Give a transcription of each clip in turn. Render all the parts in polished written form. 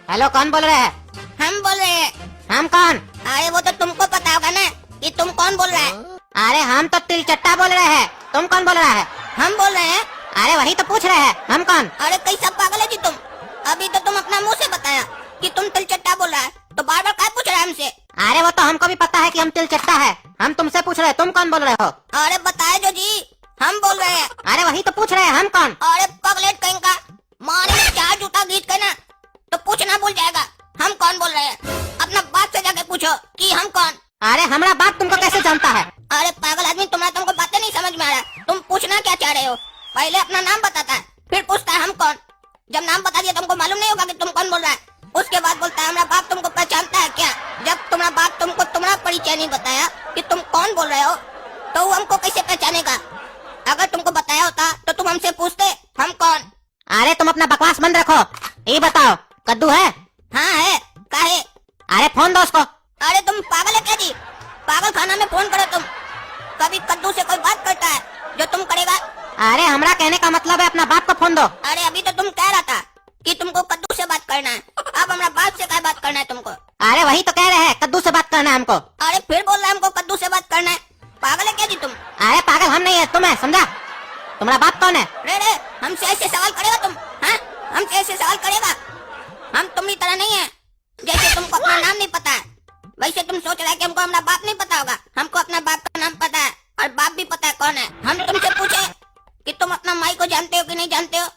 Hello, कौन बोल रहे हैं? हम बोल रहे हैं। हम कौन? अरे वो तो तुमको पता होगा ना कि तुम कौन बोल रहा है। अरे हम तो तिलचट्टा बोल रहे हैं। तुम कौन बोल रहा है? हम बोल रहे हैं। अरे वही तो पूछ रहे हैं, हम कौन? अरे कैसा पागल है जी तुम। अभी तो तुम अपना मुंह से बताया कि तुम तिलचट्टा बोल रहा है, तो बार बार क्या पूछ रहा है हमसे? अरे वो तो हमको भी पता है कि हम तिलचट्टा है। हम तुमसे पूछ रहे हैं, तुम कौन बोल रहे हो? अरे बताए जो जी, हम बोल रहे हैं। अरे वही तो पूछ रहे हैं, हम कौन? अरे पगलेट कहीं का मारे में चार जूता गीत के ना तो पूछना भूल जाएगा हम कौन बोल रहे हैं। अपना बाप से जाके पूछो कि हम कौन। अरे हमारा बाप तुमको कैसे जानता है? अरे पागल आदमी, तुमको बातें नहीं समझ में आ रहा। तुम पूछना क्या चाह रहे हो? पहले अपना नाम बताता है, फिर पूछता है हम कौन। जब नाम बता दिया तुमको मालूम नहीं होगा कि तुम कौन बोल रहा है। उसके बाद बोलता है हमारा बाप तुमको पहचानता है क्या? जब तुम्हारा बाप तुमको तुम्हारा परिचय नहीं बताया कि तुम कौन बोल रहे हो तो वो हमको कैसे पहचानेगा? अगर तुमको बताया होता तो तुम हमसे पूछते हम कौन। अरे तुम अपना बकवास बंद रखो। ये बताओ, कद्दू है? हाँ है। काहे? अरे फोन दो उसको। अरे तुम पागल है क्या जी? पागल खाना में फोन करो तुम। कभी कद्दू से कोई बात करता है जो तुम करेगा? अरे हमारा कहने का मतलब है अपना बाप को फोन दो। अरे अभी तो तुम कह रहा था कि तुमको कद्दू से बात करना है, अब हमारा बाप से क्या बात करना है तुमको? अरे वही तो कह रहे हैं, कद्दू से बात करना है हमको। अरे फिर बोल रहा है हमको कद्दू से बात करना है। पागल है क्या जी तुम? अरे पागल हम नहीं है, तुम है, समझा? तुम्हारा बाप कौन है? रे हमसे ऐसे सवाल करेगा तुम? हाँ, हमसे ऐसे सवाल करेगा? हम तुम्हारी तरह नहीं है, जैसे तुमको अपना नाम नहीं पता है वैसे तुम सोच रहे हैं कि हमको हमारा बाप नहीं पता होगा। हमको अपना बाप का नाम पता है और बाप भी पता है कौन है। हम तुमसे पूछे कि तुम अपना माई को जानते हो कि नहीं जानते हो,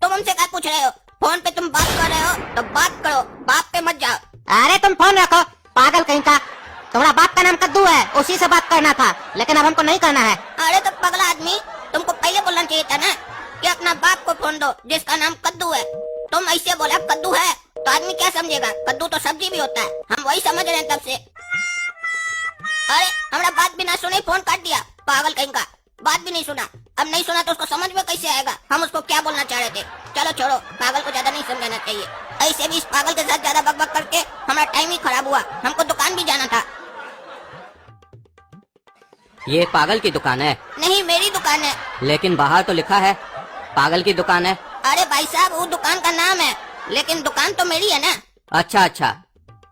तुम हमसे क्या पूछ रहे हो? फोन पे तुम बात कर रहे हो तो बात करो, बाप पे मत जाओ। अरे तुम फोन रखो, पागल कहीं का। तुम्हारा बाप का नाम कद्दू है, उसी से बात करना था, लेकिन अब हमको नहीं करना है। अरे तो पगला आदमी, तुमको पहले बोलना चाहिए था ना कि अपना बाप को फोन दो जिसका नाम कद्दू है। तुम ऐसे बोला कद्दू है तो आदमी क्या समझेगा? कद्दू तो सब्जी भी होता है, हम वही समझ रहे हैं तब से। अरे हमारा बात बिना सुने फोन काट दिया, पागल कहीं का। बात भी नहीं सुना, अब नहीं सुना तो उसको समझ में कैसे आएगा हम उसको क्या बोलना चाह रहे थे? चलो छोड़ो, पागल को ज्यादा नहीं समझाना चाहिए। ऐसे भी इस पागल के साथ ज्यादा बकबक करके हमारा टाइम ही खराब हुआ। हमको दुकान भी जाना था। ये पागल की दुकान है? नहीं, मेरी दुकान है। लेकिन बाहर तो लिखा है पागल की दुकान है। अरे भाई साहब, वो दुकान का नाम है, लेकिन दुकान तो मेरी है ना। अच्छा अच्छा,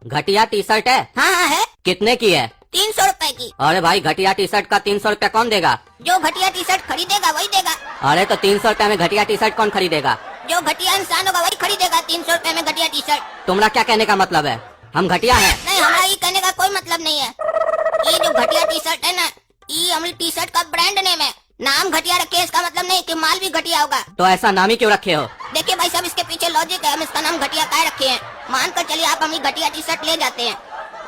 घटिया टी शर्ट है? हाँ हाँ है। कितने की है? 300 रुपए की। अरे भाई, घटिया टी शर्ट का 300 रुपया कौन देगा? जो घटिया टी शर्ट खरीदेगा वही देगा। अरे तो 300 रुपया में घटिया टी शर्ट कौन खरीदेगा? जो घटिया इंसान होगा वही खरीदेगा 300 रुपए में घटिया टी शर्ट। तुम्हारा क्या कहने का मतलब है? हम घटिया हैं? नहीं, हमारा ये कहने का कोई मतलब नहीं है। ये जो घटिया टी शर्ट है ना, ये हमारी टी शर्ट का ब्रांड नेम है। नाम घटिया रखे इसका मतलब नहीं कि माल भी घटिया होगा। तो ऐसा नाम ही क्यों रखे हो? देखिए भाई साहब, इसके पीछे लॉजिक है। हम इसका नाम घटिया काहे रखे हैं? मान कर चलिए आप हमारी घटिया टी शर्ट ले जाते हैं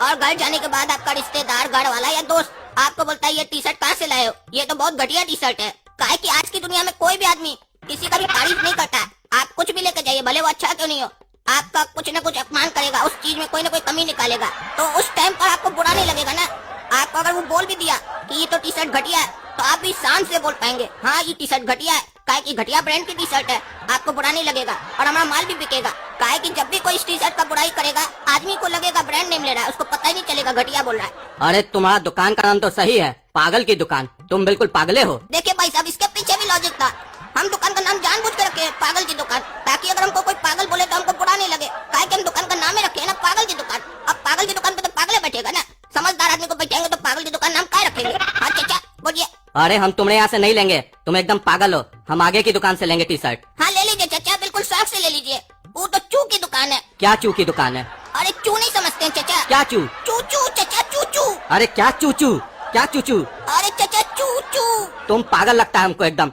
और घर जाने के बाद आपका रिश्तेदार, घर वाला या दोस्त आपको बोलता है ये टी शर्ट कहाँ से लाए हो? ये तो बहुत घटिया टी शर्ट है। काहे कि आज की दुनिया में कोई भी आदमी किसी का भी तारीफ नहीं करता है। आप कुछ भी लेकर जाइए, भले वो अच्छा क्यों नहीं हो, आपका कुछ न कुछ अपमान करेगा, उस चीज में कोई न कोई कमी निकालेगा। तो उस टाइम पर आपको बुरा नहीं लगेगा ना। आपको अगर वो बोल भी दिया कि ये तो टी शर्ट घटिया है तो आप भी शान से बोल पाएंगे हाँ ये टी शर्ट घटिया है, काहे कि घटिया ब्रांड की टी शर्ट है। आपको बुरा नहीं लगेगा और हमारा माल भी बिकेगा। काहे कि जब भी कोई इस टी शर्ट का बुराई करेगा आदमी को लगेगा ब्रांड नेम ले रहा है, उसको पता ही नहीं चलेगा घटिया बोल रहा है। अरे तुम्हारा दुकान का नाम तो सही है, पागल की दुकान। तुम बिल्कुल पागले हो। देखिए भाई साहब, इसके पीछे भी लॉजिक था। हम दुकान का नाम जानबूझ के रखे पागल की दुकान, ताकि अगर हमको कोई पागल बोले तो हमको बुरा नहीं लगे। काहे कि हम दुकान का नाम ही रखे है ना, पागल की दुकान। अब पागल की दुकान पे तो पागल बैठेगा ना, समझदार आदमी को बैठेंगे तो पागल की दुकान नाम क्या रखेंगे? हाँ चाचा बोलिए। अरे हम तुम्हारे यहाँ से नहीं लेंगे, तुम एकदम पागल हो। हम आगे की दुकान से लेंगे टी शर्ट। हाँ ले लीजिए चाचा, बिल्कुल शौक से ले लीजिए। वो तो चू की दुकान है। क्या चू की दुकान है? अरे चू नहीं समझते हैं चाचा? क्या चू? चू चू चाचा, चू चू। अरे क्या चू चू? क्या चू चू? अरे चाचा चू चू। तुम पागल लगता है हमको एकदम।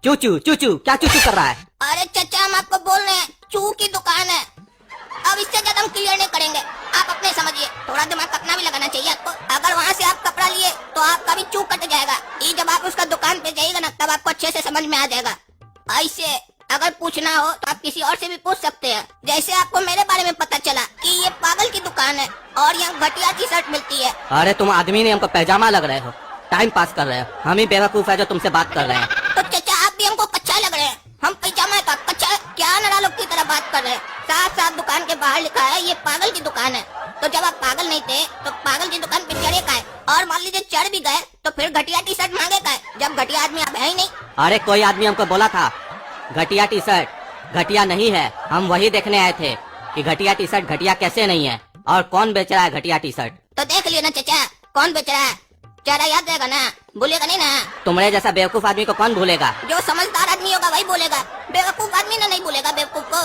चू चू चू चू, क्या चू चू कर रहा है? अरे चाचा, हम आपको बोल रहे हैं चू की दुकान है। अब इससे ज्यादा हम क्लियर नहीं करेंगे, आप अपने समझिए। थोड़ा दिमाग अपना भी लगाना चाहिए आपको। अगर वहाँ से आप कपड़ा लिए तो आपका भी चू कट जाएगा। ये जब आप उसका दुकान पे जाइएगा ना तब आपको अच्छे से समझ में आ जाएगा। ऐसे अगर पूछना हो तो आप किसी और से भी पूछ सकते हैं। जैसे आपको मेरे बारे में पता चला कि ये पागल की दुकान है और यहाँ घटिया टी शर्ट मिलती है। अरे तुम आदमी नहीं, हमको पैजामा लग रहे हो, टाइम पास कर रहे हो। हम ही बेवकूफ है जो तुमसे बात कर रहे हैं। तो चाचा आप भी हमको कच्चा लग रहे हैं। हम पैजामा है तो आप कच्चा है? क्या नरा लोग की तरह बात कर रहे हैं? साफ साफ दुकान के बाहर लिखा है ये पागल की दुकान है। तो जब आप पागल नहीं थे तो पागल की दुकान पे चढ़े का है? और मान लीजिए चढ़ भी गए तो फिर घटिया टी शर्ट मांगे का है, जब घटिया आदमी आप है ही नहीं। अरे कोई आदमी हमको बोला था घटिया टी शर्ट। घटिया नहीं है, हम वही देखने आए थे। कि घटिया टी शर्ट घटिया कैसे नहीं है और कौन बेच रहा है घटिया टी शर्ट। तो देख लियो ना चाचा, कौन बेच रहा है। चेहरा याद रहेगा ना, भूलेगा नहीं ना। तुम्हारे जैसा बेवकूफ आदमी को कौन भूलेगा। जो समझदार आदमी होगा वही बोलेगा, बेवकूफ आदमी ना नहीं बोलेगा बेवकूफ को।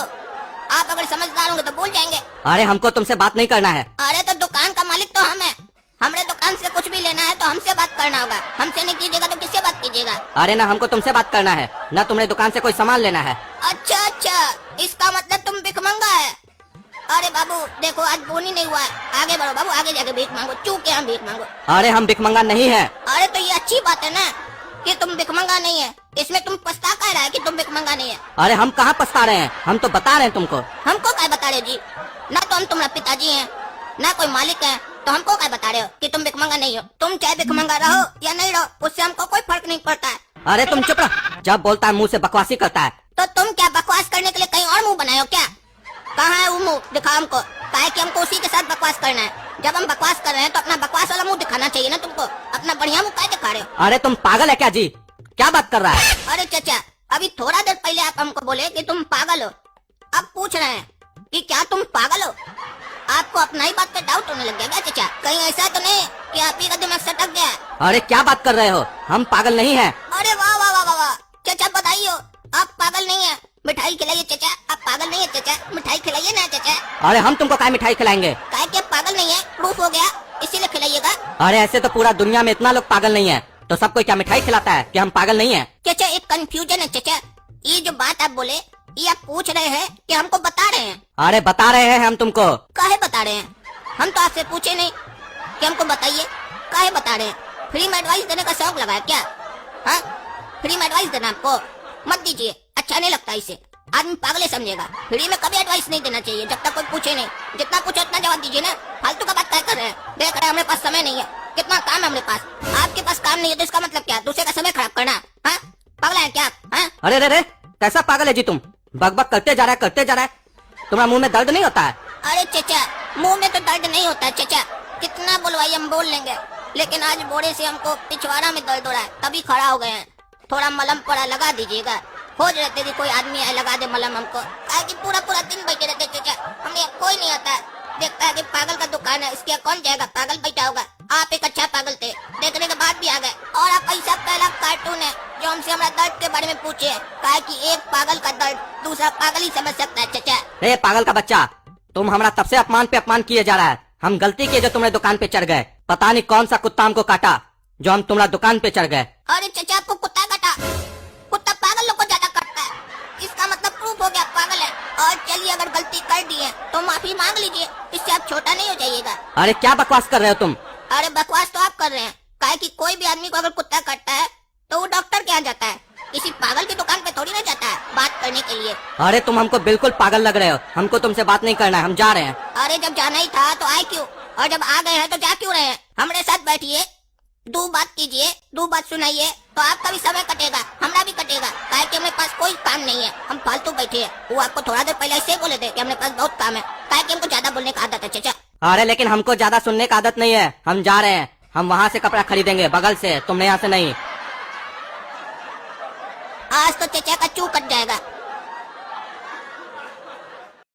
आप अगर समझदार होंगे तो बोल जाएंगे। अरे हमको तुमसे बात नहीं करना है। अरे तो दुकान का मालिक तो हम है, हमारे दुकान से कुछ भी लेना है तो हमसे बात करना होगा। हमसे नहीं कीजिएगा तो किससे बात कीजिएगा। अरे ना हमको तुमसे बात करना है ना तुम्हारे दुकान से कोई सामान लेना है। अच्छा अच्छा, इसका मतलब तुम भिखमंगा है। अरे बाबू देखो, आज बोनी नहीं हुआ है, आगे बढ़ो बाबू, आगे जाके भीख मांगो, चूके हम भीख मांगो। अरे हम भिखमंगा नहीं है। अरे तो ये अच्छी बात है ना कि तुम भिखमंगा नहीं है, इसमें तुम पछता कह रहा है कि तुम भिखमंगा नहीं है। अरे हम कहाँ पछता रहे हैं, हम तो बता रहे हैं तुमको। हमको क्या बता रहे हो जी, ना तो हम तुम्हारा पिताजी हैं ना कोई मालिक है, तो हमको क्या बता रहे हो कि तुम भिखमंगा नहीं हो। तुम चाहे भिखमंगा रहो या नहीं रहो, उससे हमको कोई फर्क नहीं पड़ता है। अरे तुम चुप रहो, जब बोलता है मुंह से बकवासी करता है। तो तुम क्या बकवास करने के लिए कहीं और मुंह बनाए हो क्या। कहाँ है वो मुंह, दिखाओ हमको। काहे कि हमको उसी के साथ बकवास करना है। जब हम बकवास कर रहे हैं तो अपना बकवास वाला मुंह दिखाना चाहिए ना तुमको, अपना बढ़िया मुंह काहे दिखा रहे हो। अरे तुम पागल है क्या जी, क्या बात कर रहा है। अरे चाचा, अभी थोड़ा देर पहले आप हमको बोले कि तुम पागल हो, अब पूछ रहे हैं कि क्या तुम पागल हो। आपको अपना ही बात पे डाउट होने लग गया क्या चाचा। कहीं ऐसा तो नहीं कि आप ही का दिमाग सटक गया है। अरे क्या बात कर रहे हो, हम पागल नहीं है। अरे वाह वाह वाह वाह वाह, चाचा बताइए आप पागल नहीं है। मिठाई खिलाइए चाचा, आप पागल नहीं है चाचा, मिठाई खिलाइए ना चाचा। अरे हम तुमको क्या मिठाई खिलाएंगे। काहे कि आप पागल नहीं है, प्रूफ हो गया, इसीलिए खिलाइएगा। अरे ऐसे तो पूरा दुनिया में इतना लोग पागल नहीं है, तो सबको क्या मिठाई खिलाता है कि हम पागल नहीं है। चाचा एक कंफ्यूजन है चाचा, ये जो बात आप बोले ये आप पूछ रहे हैं कि हमको बता रहे हैं। अरे बता रहे हैं हम तुमको। काहे बता रहे हैं, हम तो आपसे पूछे नहीं कि हमको बताइए, काहे बता रहे हैं। फ्री में एडवाइस देने का शौक लगा है क्या। हाँ, फ्री में एडवाइस देना आपको मत दीजिए, अच्छा नहीं लगता इसे, आदमी पागल समझेगा। फ्री में कभी एडवाइस नहीं देना चाहिए जब तक कोई पूछे नहीं। जितना पूछे उतना जवाब दीजिए ना, फालतू का बात क्या कर रहे हैं। देख रहे हैं हमारे पास समय नहीं है, कितना काम है हमारे पास, आपके पास काम नहीं है तो इसका मतलब क्या, दूसरे का समय खराब करना। हाँ, पागल है क्या आप। हाँ? अरे रे रे, कैसा पागल है जी तुम, बकबक करते जा रहा है। तुम्हारा मुंह में दर्द नहीं होता है। अरे चाचा, मुंह में तो दर्द नहीं होता चाचा, कितना बुलवाई हम बोल लेंगे, लेकिन आज बोरे से हमको पिछवाड़ा में दर्द हो रहा है, तभी खड़ा हो गए हैं। थोड़ा मलम पड़ा लगा दीजिएगा। खोज रहते थे कोई आदमी आए लगा दे मलम हमको, कि पूरा पूरा दिन बैठे रहते चाचा, हमें कोई नहीं आता है। देखता है कि पागल का दुकान है, इसके कौन जाएगा, पागल बैठा होगा। आप एक अच्छा पागल थे, देखने के बाद भी आ गए। और आप ऐसा पहला कार्टून है जो हमसे हमारा दर्द के बारे में पूछे, कहा कि एक पागल का दर्द दूसरा पागल ही समझ सकता है चाचा। रे पागल का बच्चा, तुम हमारा तब से अपमान पे अपमान किए जा रहा है। हम गलती किए जो तुम्हारे दुकान पे चढ़ गए, पता नहीं कौन सा कुत्ता हमको काटा जो हम तुम्हारा दुकान पे चढ़ गए। अरे चाचा, आपको कुत्ता काटा, कुत्ता पागल लोग को ज्यादा काटता है, इसका मतलब प्रूफ हो गया पागल है। और चलिए अगर गलती कर दी है तो माफी मांग लीजिए, इससे आप छोटा नहीं हो जाइएगा। अरे क्या बकवास कर रहे हो तुम। अरे बकवास तो आप कर रहे हैं, काहे कि कोई भी आदमी को अगर कुत्ता काटता है तो वो डॉक्टर के यहाँ जाता है, किसी पागल की दुकान पे थोड़ी ना जाता है बात करने के लिए। अरे तुम हमको बिल्कुल पागल लग रहे हो, हमको तुमसे बात नहीं करना है, हम जा रहे हैं। अरे जब जाना ही था तो आए क्यों, और जब आ गए हैं तो जा क्यों रहे हैं। हमारे साथ बैठिए, दो बात कीजिए, दो बात सुनाइए, तो आपका भी समय कटेगा, हमारा भी कटेगा। काहे कि हमारे पास कोई काम नहीं है, हम फालतू बैठे हैं। वो आपको थोड़ा देर पहले ऐसे बोले थे कि हमारे पास बहुत काम है, काहे कि हमको ज्यादा बोलने का आदत है चाचा। अरे लेकिन हमको ज्यादा सुनने का आदत नहीं है, हम जा रहे हैं, हम वहाँ से कपड़ा खरीदेंगे बगल से, तुमने यहाँ से नहीं। आज तो चाचा का चू कट जाएगा।